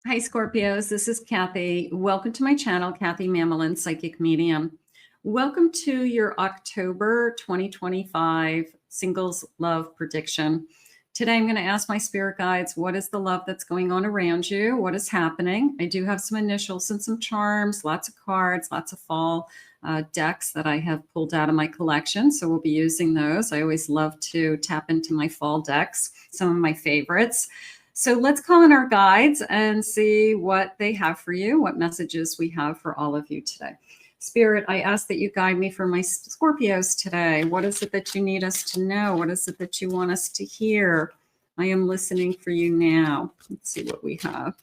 Hi, Scorpios. This is Kathy. Welcome to my channel, Kathy Mamolen, Psychic Medium. Welcome to your October 2025 Singles Love Prediction. Today, I'm going to ask my spirit guides, what is the love that's going on around you? What is happening? I do have some initials and some charms, lots of cards, lots of fall decks that I have pulled out of my collection. So we'll be using those. I always love to tap into my fall decks, some of my favorites. So let's call in our guides and see what they have for you, what messages we have for all of you today. Spirit, I ask that you guide me for my Scorpios today. What is it that you need us to know? What is it that you want us to hear? I am listening for you now. Let's see what we have.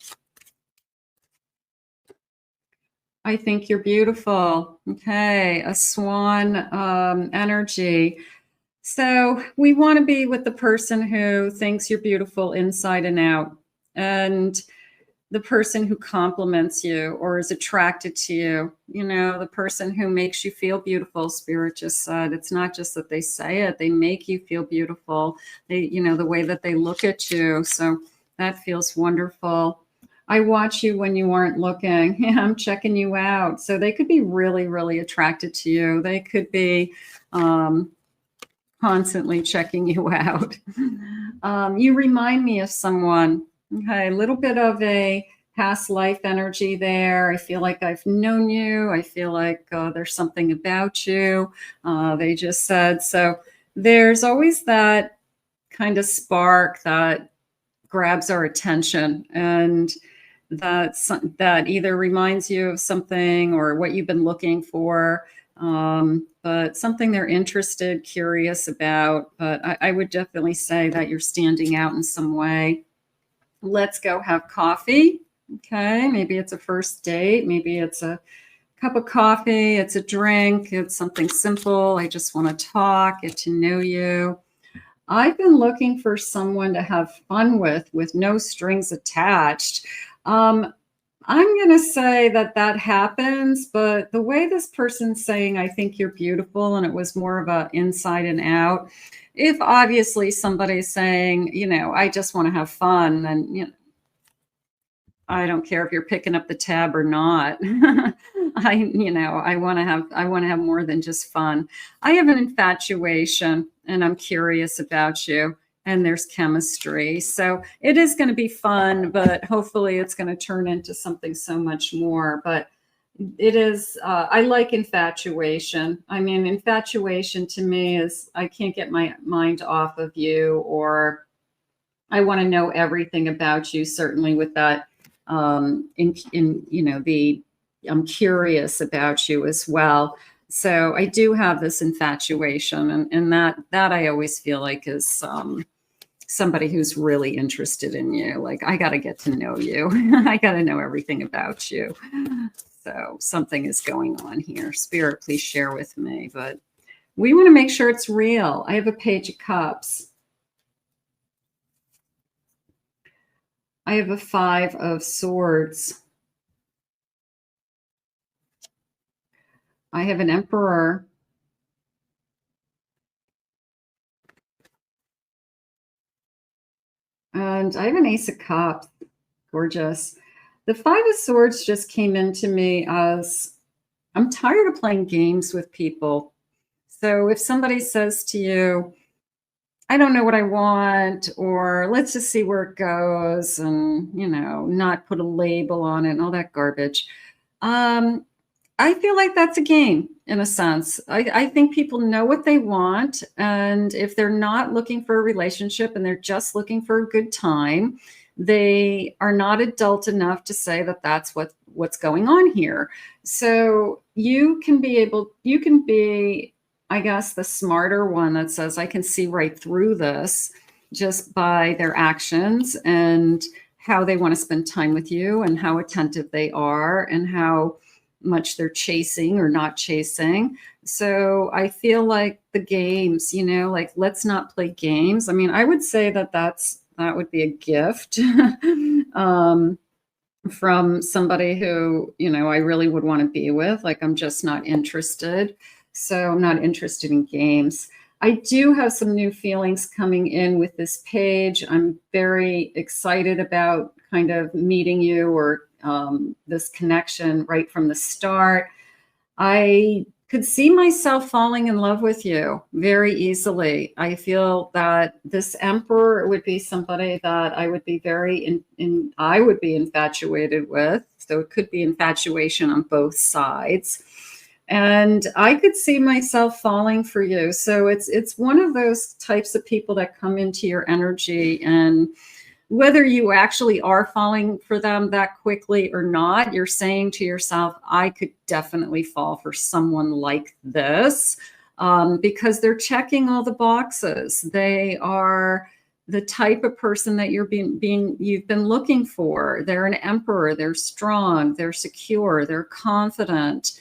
I think you're beautiful. Okay, a swan energy. So we want to be with the person who thinks you're beautiful inside and out, and the person who compliments you or is attracted to you, you know, the person who makes you feel beautiful. Spirit just said, it's not just that they say it, they make you feel beautiful. They, you know, the way that they look at you. So that feels wonderful. I watch you when you aren't looking. Yeah, I'm checking you out. So they could be really, really attracted to you. They could be, constantly checking you out. You remind me of someone. Okay, a little bit of a past life energy there. I feel like I've known you. I feel like there's something about you. They just said, so there's always that kind of spark that grabs our attention, and that either reminds you of something or what you've been looking for. But something they're interested, curious about. But I would definitely say that you're standing out in some way. Let's go have coffee. Okay, maybe it's a first date. Maybe it's a cup of coffee. It's a drink. It's something simple. I just want to talk, get to know you. I've been looking for someone to have fun with no strings attached. I'm going to say that that happens, but the way this person's saying, I think you're beautiful, and it was more of a inside and out. If obviously somebody's saying, you know, I just want to have fun, and, you know, I don't care if you're picking up the tab or not. I want to have more than just fun. I have an infatuation, and I'm curious about you. And there's chemistry. So it is going to be fun, but hopefully it's going to turn into something so much more. But it is, I like infatuation. I mean, infatuation to me is, I can't get my mind off of you, or I want to know everything about you, certainly with that, I'm curious about you as well. So I do have this infatuation, and that I always feel like is somebody who's really interested in you. Like, I got to get to know you. I got to know everything about you. So something is going on here. Spirit, please share with me. But we want to make sure it's real. I have a Page of Cups. I have a Five of Swords. I have an Emperor. And I have an Ace of Cups. Gorgeous. The Five of Swords just came into me as, I'm tired of playing games with people. So if somebody says to you, I don't know what I want, or let's just see where it goes, and, you know, not put a label on it and all that garbage. I feel like that's a game in a sense. I think people know what they want. And if they're not looking for a relationship and they're just looking for a good time, they are not adult enough to say that that's what's going on here. So you can be, I guess, the smarter one that says, I can see right through this just by their actions and how they want to spend time with you and how attentive they are and how much they're chasing or not chasing. So I feel like the games, you know, like, let's not play games. I mean, I would say that that would be a gift from somebody who, you know, I really would want to be with. Like, I'm just not interested. So I'm not interested in games. I do have some new feelings coming in with this page. I'm very excited about kind of meeting you or this connection right from the start, I could see myself falling in love with you very easily. I feel that this emperor would be somebody that I would be I would be infatuated with. So it could be infatuation on both sides. And I could see myself falling for you. So it's one of those types of people that come into your energy, and whether you actually are falling for them that quickly or not, you're saying to yourself, I could definitely fall for someone like this, because they're checking all the boxes. They are the type of person that you've been looking for. They're an emperor. They're strong. They're secure. They're confident.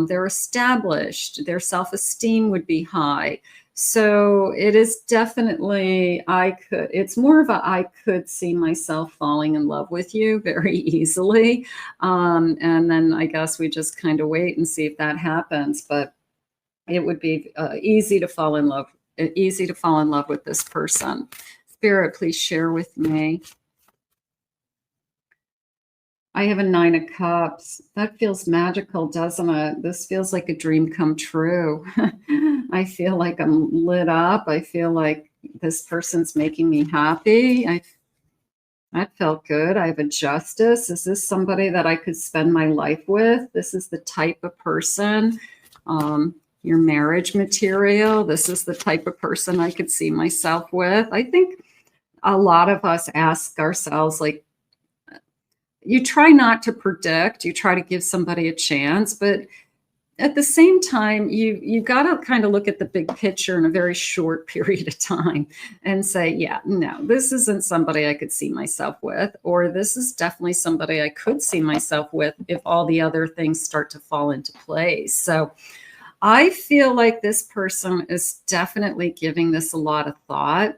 They're established. Their self-esteem would be high. So it is definitely, it's more of a, I could see myself falling in love with you very easily. And then I guess we just kind of wait and see if that happens. But it would be easy to fall in love with this person. Spirit, please share with me. I have a 9 of Cups. That feels magical, doesn't it? This feels like a dream come true. I feel like I'm lit up. I feel like this person's making me happy. That felt good. I have a Justice. Is this somebody that I could spend my life with? This is the type of person, your marriage material. This is the type of person I could see myself with. I think a lot of us ask ourselves, like, you try not to predict, you try to give somebody a chance, but at the same time, you got to kind of look at the big picture in a very short period of time and say, yeah, no, this isn't somebody I could see myself with, or this is definitely somebody I could see myself with if all the other things start to fall into place. So I feel like this person is definitely giving this a lot of thought.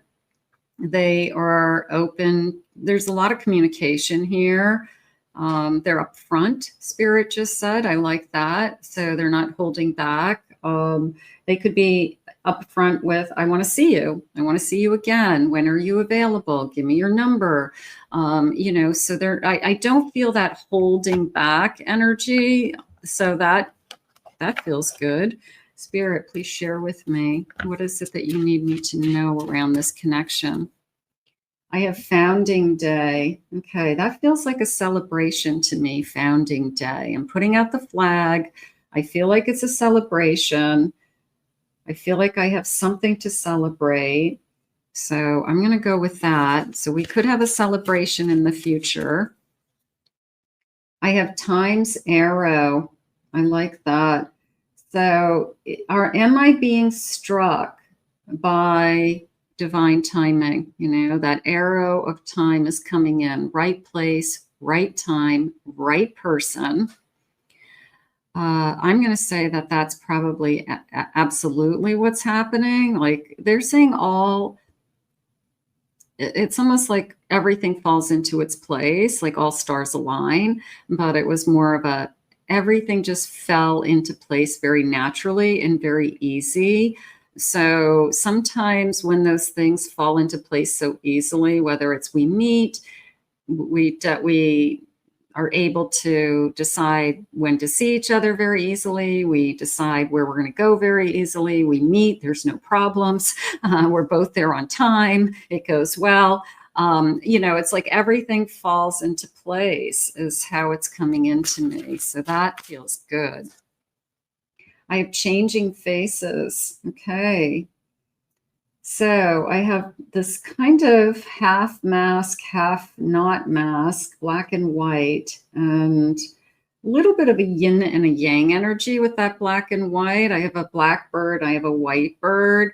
They are open. There's a lot of communication here. They're upfront, Spirit just said. I like that. So they're not holding back. They could be upfront with, I want to see you. I want to see you again. When are you available? Give me your number. So I don't feel that holding back energy. So that feels good. Spirit, please share with me. What is it that you need me to know around this connection? I have Founding Day. Okay, that feels like a celebration to me, Founding Day. I'm putting out the flag. I feel like it's a celebration. I feel like I have something to celebrate. So I'm going to go with that. So we could have a celebration in the future. I have Time's Arrow. I like that. So am I being struck by divine timing? That arrow of time is coming in, right place, right time, right person. I'm going to say that that's probably absolutely what's happening. Like they're saying it's almost like everything falls into its place, like all stars align, but it was more of everything just fell into place very naturally and very easy. So sometimes when those things fall into place so easily, whether it's we meet, we are able to decide when to see each other very easily. We decide where we're going to go very easily. We meet, there's no problems. We're both there on time. It goes well. It's like everything falls into place is how it's coming into me. So that feels good. I have Changing Faces. Okay. So I have this kind of half mask, half not mask, black and white, and a little bit of a yin and a yang energy with that black and white. I have a black bird. I have a white bird.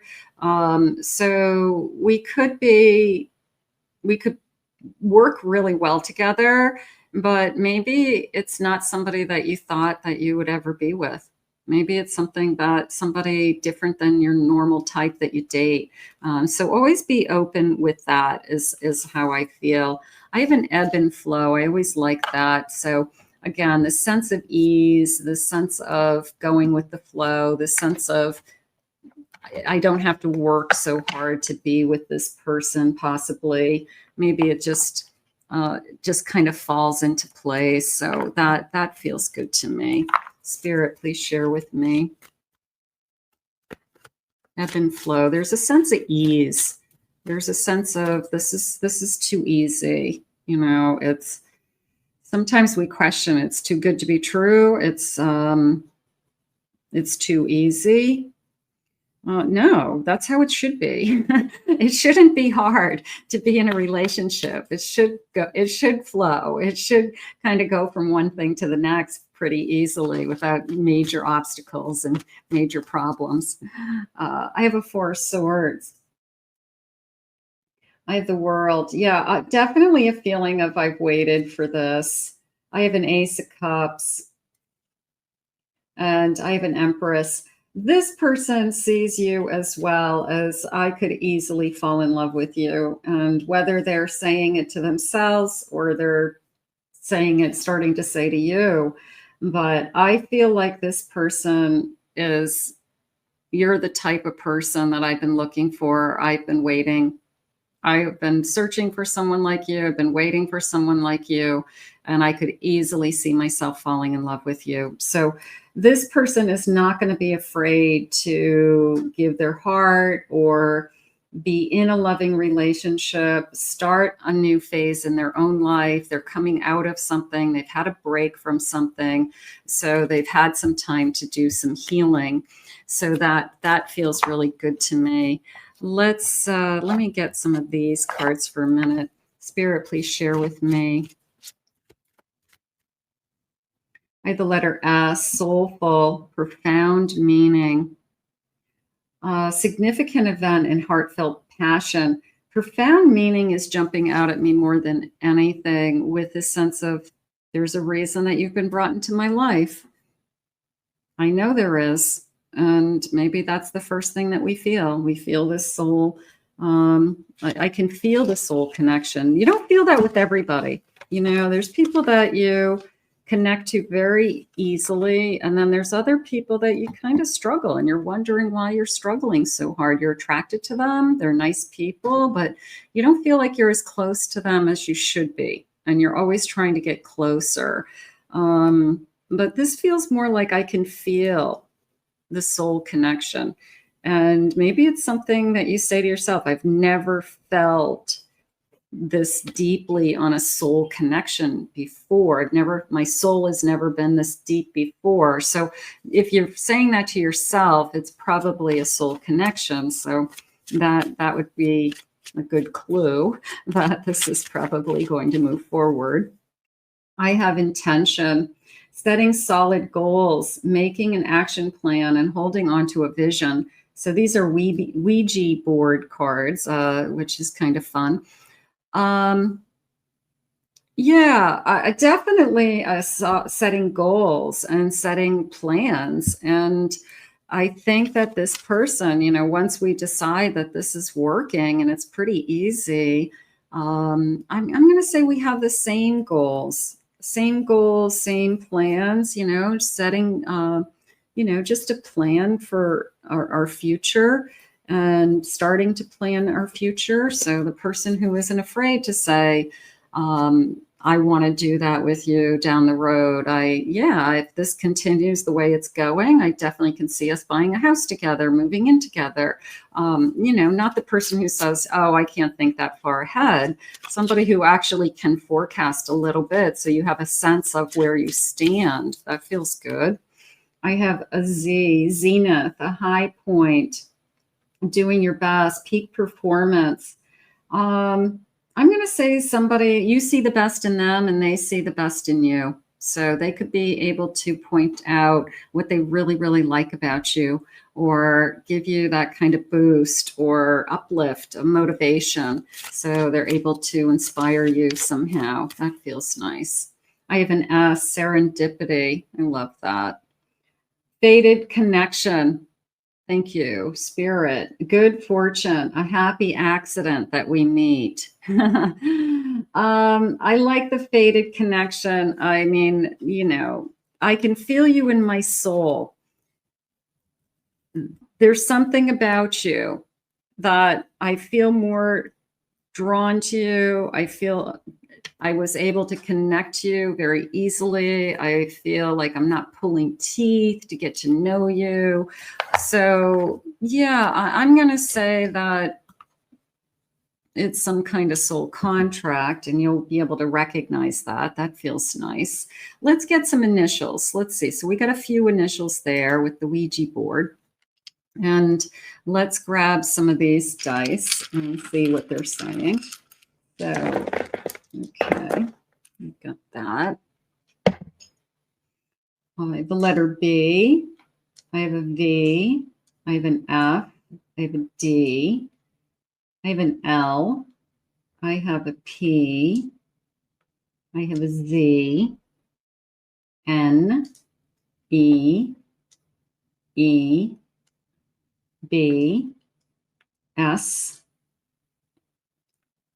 So we could work really well together, but maybe it's not somebody that you thought that you would ever be with. Maybe it's somebody different than your normal type that you date. So always be open with that is how I feel. I have an ebb and flow. I always like that. So again, the sense of ease, the sense of going with the flow, the sense of I don't have to work so hard to be with this person, possibly. Maybe it just just kind of falls into place. So that feels good to me. Spirit, please share with me. Ebb and flow. There's a sense of ease. There's a sense of this is too easy. You know, it's sometimes we question it's too good to be true. It's too easy. No, that's how it should be. It shouldn't be hard to be in a relationship. It should go. It should flow. It should kind of go from one thing to the next pretty easily without major obstacles and major problems. I have a Four of Swords. I have the World. Yeah, definitely a feeling of I've waited for this. I have an Ace of Cups. And I have an Empress. This person sees you as well as I could easily fall in love with you. And whether they're saying it to themselves or they're saying it, starting to say to you, but I feel like this person you're the type of person that I've been looking for. I've been waiting. I've been searching for someone like you. I've been waiting for someone like you. And I could easily see myself falling in love with you. So this person is not going to be afraid to give their heart or be in a loving relationship, start a new phase in their own life. They're coming out of something. They've had a break from something. So they've had some time to do some healing. So that feels really good to me. Let me get some of these cards for a minute. Spirit, please share with me. I have the letter S, soulful, profound meaning, significant event and heartfelt passion. Profound meaning is jumping out at me more than anything, with this sense of there's a reason that you've been brought into my life. I know there is. And maybe that's the first thing that we feel. We feel this soul. I can feel the soul connection. You don't feel that with everybody. You know, there's people that you connect to very easily. And then there's other people that you kind of struggle and you're wondering why you're struggling so hard. You're attracted to them. They're nice people, but you don't feel like you're as close to them as you should be. And you're always trying to get closer. But this feels more like I can feel the soul connection. And maybe it's something that you say to yourself, I've never felt this deeply on a soul connection before. My soul has never been this deep before. So if you're saying that to yourself, it's probably a soul connection. So that would be a good clue that this is probably going to move forward. I have intention. Setting solid goals, making an action plan, and holding on to a vision. So these are Ouija board cards, which is kind of fun. Yeah, I definitely setting goals and setting plans. And I think that this person, you know, once we decide that this is working and it's pretty easy, I'm going to say we have the same goals, same plans, you know, setting, you know, just a plan for our future and starting to plan our future. So the person who isn't afraid to say, I want to do that with you down the road. If this continues the way it's going, I definitely can see us buying a house together, moving in together. You know, not the person who says, oh, I can't think that far ahead. Somebody who actually can forecast a little bit so you have a sense of where you stand. That feels good. I have a Z, zenith, a high point, doing your best, peak performance. I'm going to say somebody, you see the best in them and they see the best in you. So they could be able to point out what they really, really like about you or give you that kind of boost or uplift of motivation. So they're able to inspire you somehow. That feels nice. I have an S, serendipity. I love that. Fated connection. Thank you, Spirit. Good fortune, a happy accident that we meet. I like the fated connection. I mean, you know, I can feel you in my soul. There's something about you that I feel more drawn to. I feel I was able to connect you very easily. I feel like I'm not pulling teeth to get to know you. So yeah, I'm going to say that it's some kind of soul contract, and you'll be able to recognize that. That feels nice. Let's get some initials. Let's see. So we got a few initials there with the Ouija board. And let's grab some of these dice and see what they're saying. So, okay, we've got that. I have the letter B. I have a V. I have an F. I have a D. I have an L. I have a P. I have a Z. N. E. E. B. S.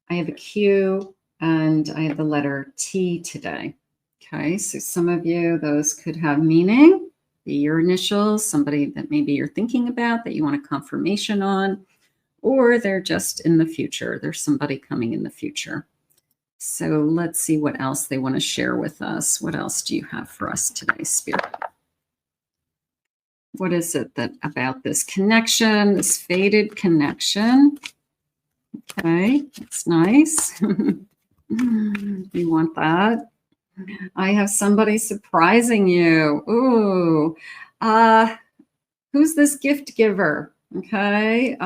I have a Q, and I have the letter T today. Okay, so some of you, those could have meaning, be your initials, somebody that maybe you're thinking about that you want a confirmation on, or they're just in the future. There's somebody coming in the future. So let's see what else they want to share with us. What else do you have for us today, Spirit? What is it that about this connection, this faded connection? Okay, that's nice. You want that? I have somebody surprising you. Ooh, who's this gift giver? Okay,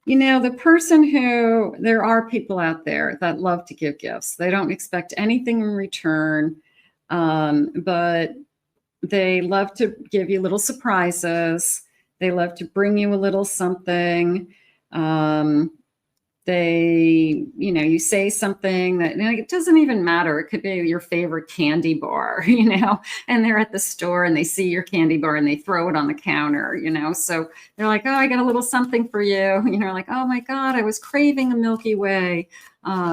you know, the person who, there are people out there that love to give gifts. They don't expect anything in return, but they love to give you little surprises. They love to bring you a little something. They, you know, you say something that, you know, it doesn't even matter. It could be your favorite candy bar, you know, and they're at the store and they see your candy bar and they throw it on the counter, you know. So they're like, oh, I got a little something for you. You know, like, oh my God, I was craving a Milky Way.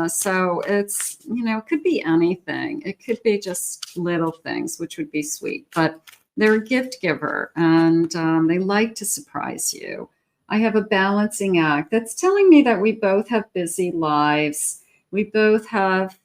So it's, you know, it could be anything. It could be just little things, which would be sweet. But they're a gift giver, and they like to surprise you. I have a balancing act. That's telling me that we both have busy lives. We both have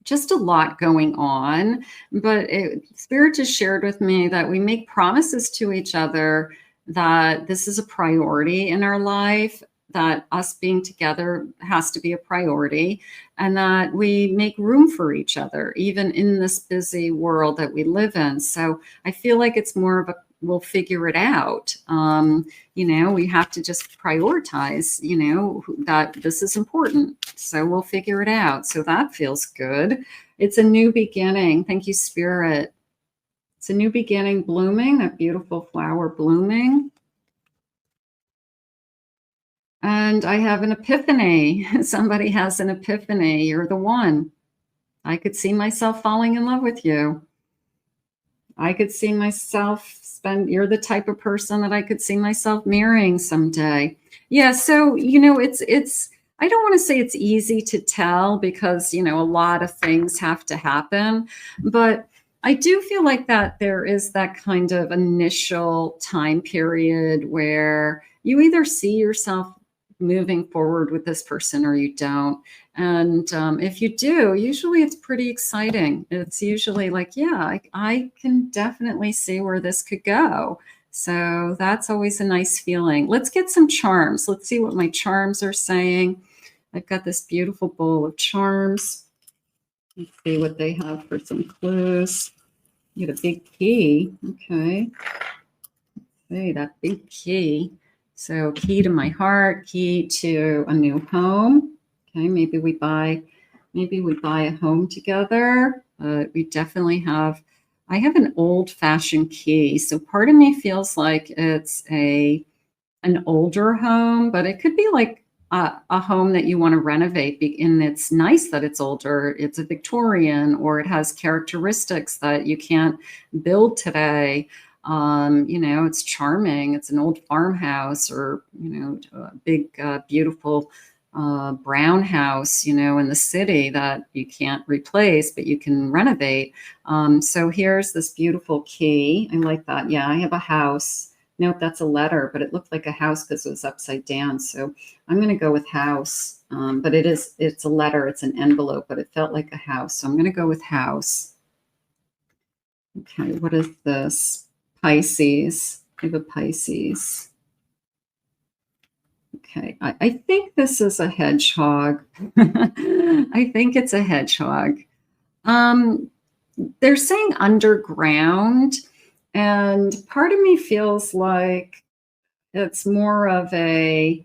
just a lot going on. But Spirit just shared with me that we make promises to each other that this is a priority in our life, that us being together has to be a priority, and that we make room for each other, even in this busy world that we live in. So I feel like it's more of a, we'll figure it out. You know, we have to just prioritize, you know, that this is important. So we'll figure it out. So that feels good. It's a new beginning. Thank you, Spirit. It's a new beginning blooming, that beautiful flower blooming. And I have an epiphany. Somebody has an epiphany. You're the one. I could see myself falling in love with you. I could see myself you're the type of person that I could see myself marrying someday. Yeah. So, you know, it's, I don't want to say it's easy to tell because, you know, a lot of things have to happen, but I do feel like that there is that kind of initial time period where you either see yourself moving forward with this person or you don't. And if you do, usually it's pretty exciting. It's usually like, yeah, I can definitely see where this could go. So that's always a nice feeling. Let's get some charms. Let's see what my charms are saying. I've got this beautiful bowl of charms. Let's see what they have for some clues. You get a big key. Okay. Hey, that big key. So key to my heart, key to a new home. Okay, maybe we buy a home together. We definitely have, I have an old-fashioned key. So part of me feels like it's an older home, but it could be like a home that you want to renovate. And it's nice that it's older. It's a Victorian, or it has characteristics that you can't build today. You know, it's charming. It's an old farmhouse, or, you know, a big, beautiful brown house, you know, in the city that you can't replace, but you can renovate. So here's this beautiful key. I like that. Yeah, I have a house. Nope, that's a letter, but it looked like a house because it was upside down. So I'm going to go with house. But it's a letter, it's an envelope, but it felt like a house. So I'm going to go with house. Okay, what is this? Pisces. I have a Pisces. Okay, I think this is a hedgehog. I think it's a hedgehog. They're saying underground, and part of me feels like it's more of a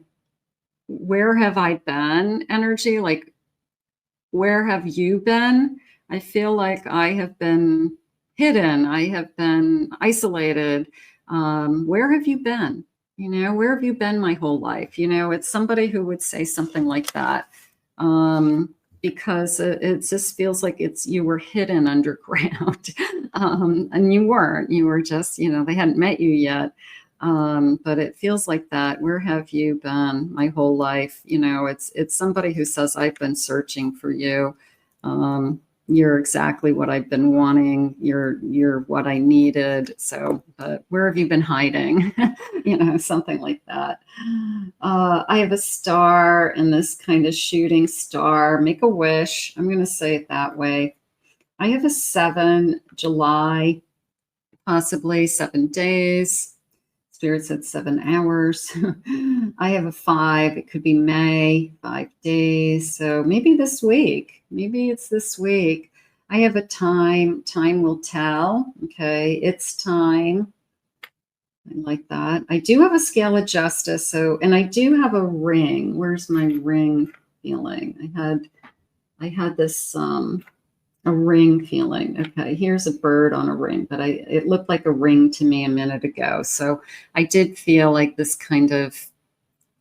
where have I been energy, like where have you been? I feel like I have been hidden. I have been isolated. Where have you been? You know, where have you been my whole life? You know, it's somebody who would say something like that. Because it just feels like you were hidden underground. And you weren't. You were just, you know, they hadn't met you yet. But it feels like that. Where have you been my whole life? You know, it's somebody who says, I've been searching for you. You're exactly what I've been wanting. You're what I needed. So, but where have you been hiding? You know, something like that. I have a star and this kind of shooting star. Make a wish. I'm going to say it that way. I have a 7 July, possibly 7 days. Spirit said 7 hours. I have a 5. It could be May, 5 days. So maybe this week. Maybe it's this week. I have a time. Time will tell. Okay, it's time. I like that. I do have a scale of justice. So, and I do have a ring. Where's my ring feeling? I had this a ring feeling. Okay, here's a bird on a ring, but it looked like a ring to me a minute ago. So I did feel like this kind of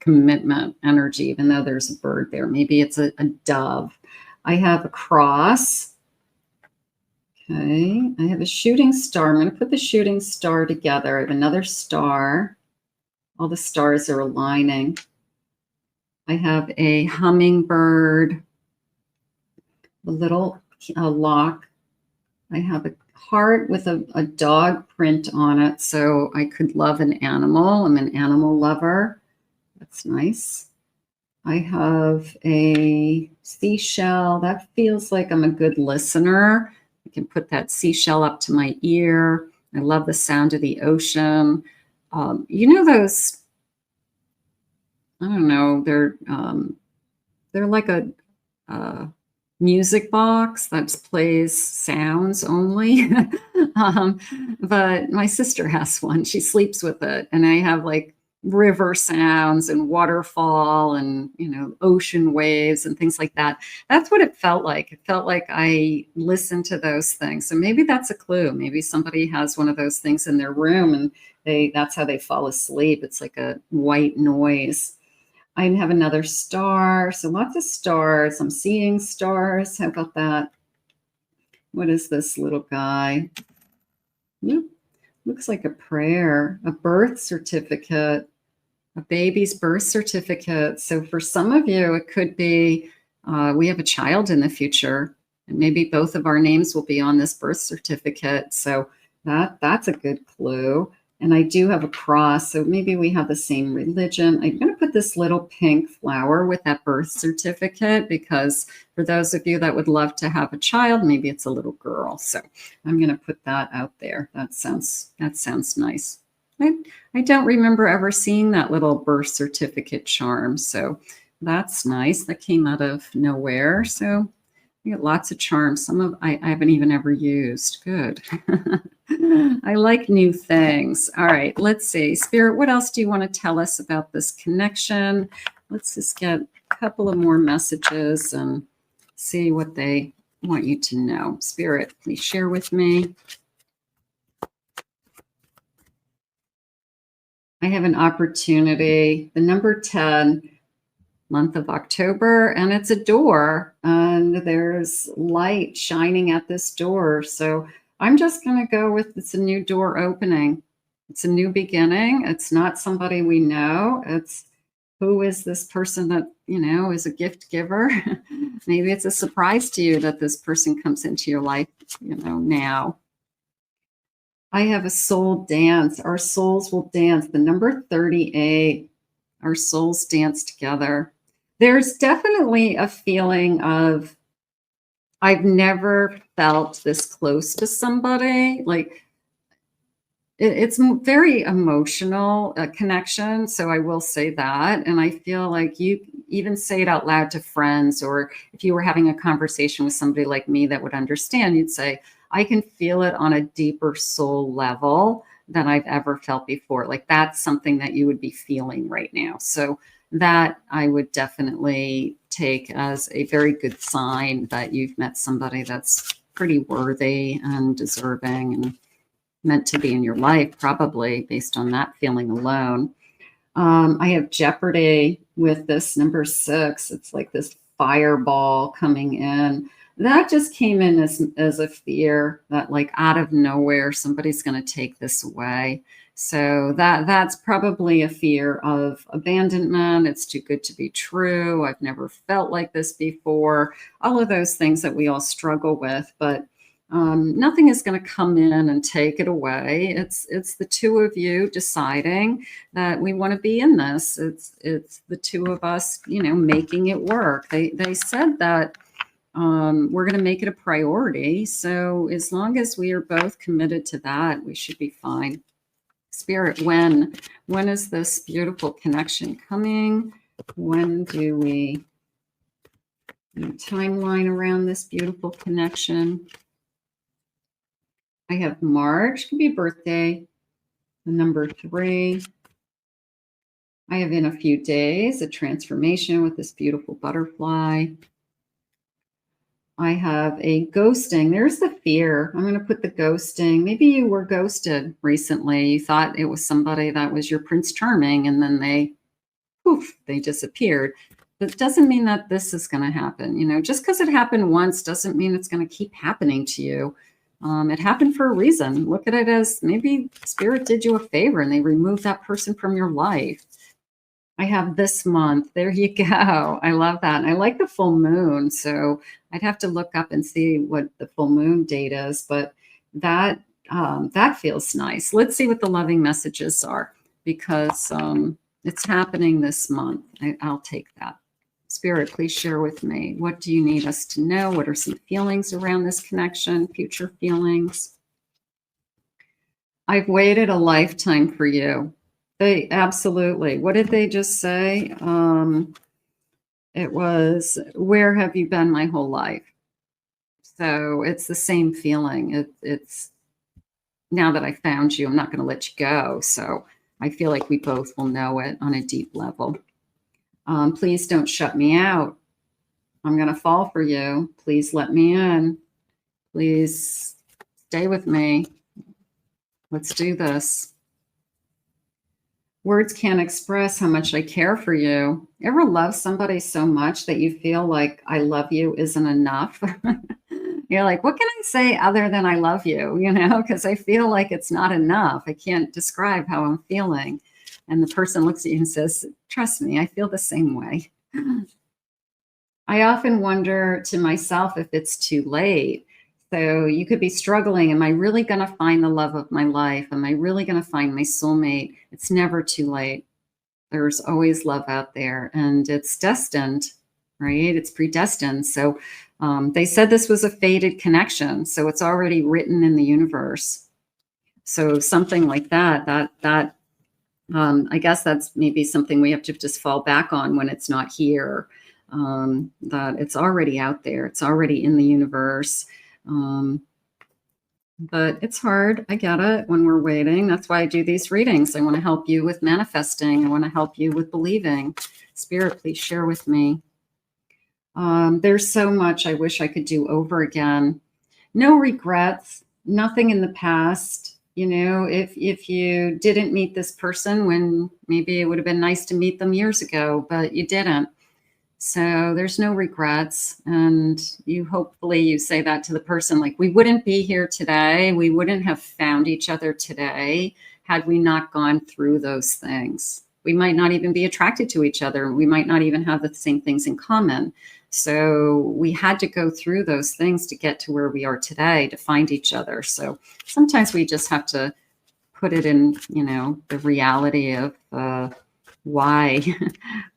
commitment energy, even though there's a bird there. Maybe it's a dove. I have a cross. Okay, I have a shooting star. I'm going to put the shooting star together. I have another star. All the stars are aligning. I have a hummingbird, a little lock. I have a heart with a dog print on it, so I could love an animal. I'm an animal lover. That's nice. I have a seashell. That feels like I'm a good listener. I can put that seashell up to my ear. I love the sound of the ocean. You know those, I don't know, they're like a music box that plays sounds only. But my sister has one. She sleeps with it. And I have like river sounds and waterfall and, you know, ocean waves and things like that. That's what it felt like. It felt like I listened to those things. So maybe that's a clue. Maybe somebody has one of those things in their room and that's how they fall asleep. It's like a white noise. I have another star. So lots of stars. I'm seeing stars. How about that? What is this little guy? Looks like a prayer, a birth certificate, a baby's birth certificate. So for some of you, it could be we have a child in the future, and maybe both of our names will be on this birth certificate. So that's a good clue. And I do have a cross, so maybe we have the same religion. I'm going to put this little pink flower with that birth certificate because for those of you that would love to have a child, maybe it's a little girl. So I'm going to put that out there. That sounds nice. I don't remember ever seeing that little birth certificate charm, so that's nice. That came out of nowhere. So you get lots of charms. Some I haven't even ever used. Good. I like new things. All right, let's see. Spirit, what else do you want to tell us about this connection? Let's just get a couple of more messages and see what they want you to know. Spirit, please share with me. I have an opportunity. The number 10, month of October, and it's a door, and there's light shining at this door. So I'm just going to go with it's a new door opening. It's a new beginning. It's not somebody we know. It's who is this person that, you know, is a gift giver. Maybe it's a surprise to you that this person comes into your life, you know, now. I have a soul dance. Our souls will dance. The number 38, our souls dance together. There's definitely a feeling of, I've never felt this close to somebody. Like, it's very emotional connection. So I will say that. And I feel like you even say it out loud to friends, or if you were having a conversation with somebody like me that would understand, you'd say, I can feel it on a deeper soul level than I've ever felt before. Like, that's something that you would be feeling right now. So that I would definitely take as a very good sign that you've met somebody that's pretty worthy and deserving and meant to be in your life, probably based on that feeling alone. I have Jeopardy with this number 6. It's like this fireball coming in. That just came in as a fear that, like, out of nowhere, somebody's going to take this away. So that's probably a fear of abandonment. It's too good to be true. I've never felt like this before. All of those things that we all struggle with, but nothing is going to come in and take it away. It's the two of you deciding that we want to be in this. It's the two of us, making it work. They said that we're going to make it a priority. So as long as we are both committed to that, we should be fine. Spirit, when is this beautiful connection coming? When do we timeline around this beautiful connection? I have March, could be birthday, the number 3. I have in a few days a transformation with this beautiful butterfly. I have a ghosting. There's the fear. I'm going to put the ghosting. Maybe you were ghosted recently. You thought it was somebody that was your Prince Charming, and then they disappeared. But it doesn't mean that this is going to happen. Just because it happened once doesn't mean it's going to keep happening to you. It happened for a reason. Look at it as maybe Spirit did you a favor and they removed that person from your life. I have this month. There you go. I love that. And I like the full moon. So I'd have to look up and see what the full moon date is, but that feels nice. Let's see what the loving messages are, because it's happening this month. I'll take that. Spirit, please share with me. What do you need us to know? What are some feelings around this connection? Future feelings. I've waited a lifetime for you. They absolutely. What did they just say? It was, where have you been my whole life? So it's the same feeling. It's now that I found you, I'm not going to let you go. So I feel like we both will know it on a deep level. Please don't shut me out. I'm going to fall for you. Please let me in. Please stay with me. Let's do this. Words can't express how much I care for you. Ever love somebody so much that you feel like I love you isn't enough? You're like, what can I say other than I love you? Because I feel like it's not enough. I can't describe how I'm feeling. And the person looks at you and says, trust me, I feel the same way. I often wonder to myself if it's too late. So you could be struggling. Am I really going to find the love of my life? Am I really going to find my soulmate? It's never too late. There's always love out there, and it's destined, right? It's predestined. So they said this was a fated connection. So it's already written in the universe. So something like that I guess that's maybe something we have to just fall back on when it's not here, that it's already out there. It's already in the universe. But it's hard. I get it when we're waiting. That's why I do these readings. I want to help you with manifesting. I want to help you with believing. Spirit, please share with me. There's so much I wish I could do over again. No regrets, nothing in the past. If you didn't meet this person when maybe it would have been nice to meet them years ago, but you didn't. So there's no regrets. And hopefully you say that to the person, like, we wouldn't be here today. We wouldn't have found each other today had we not gone through those things. We might not even be attracted to each other. We might not even have the same things in common. So we had to go through those things to get to where we are today, to find each other. So sometimes we just have to put it in, you know, the reality of why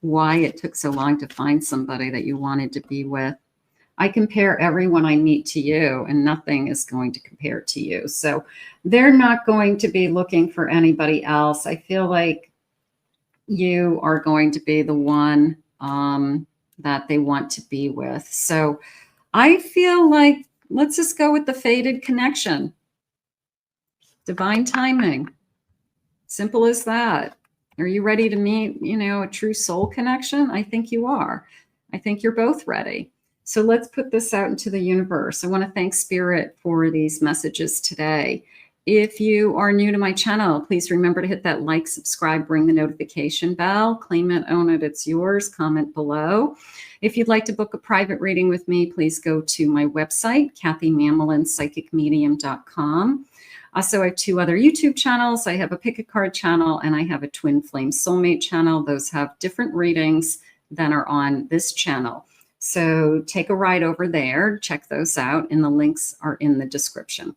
why it took so long to find somebody that you wanted to be with. I compare everyone I meet to you, and nothing is going to compare to you. So they're not going to be looking for anybody else. I feel like you are going to be the one that they want to be with. So I feel like let's just go with the fated connection. Divine timing. Simple as that. Are you ready to meet, you know, a true soul connection? I think you are. I think you're both ready. So let's put this out into the universe. I want to thank Spirit for these messages today. If you are new to my channel, please remember to hit that like, subscribe, ring the notification bell, claim it, own it, it's yours, comment below. If you'd like to book a private reading with me, please go to my website, kathymamolenspsychicmedium.com. Also, I have 2 other YouTube channels. I have a Pick a Card channel and I have a Twin Flame Soulmate channel. Those have different readings than are on this channel. So take a ride over there, check those out, and the links are in the description.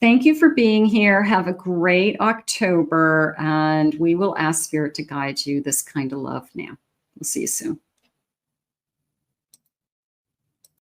Thank you for being here. Have a great October, and we will ask Spirit to guide you this kind of love now. We'll see you soon.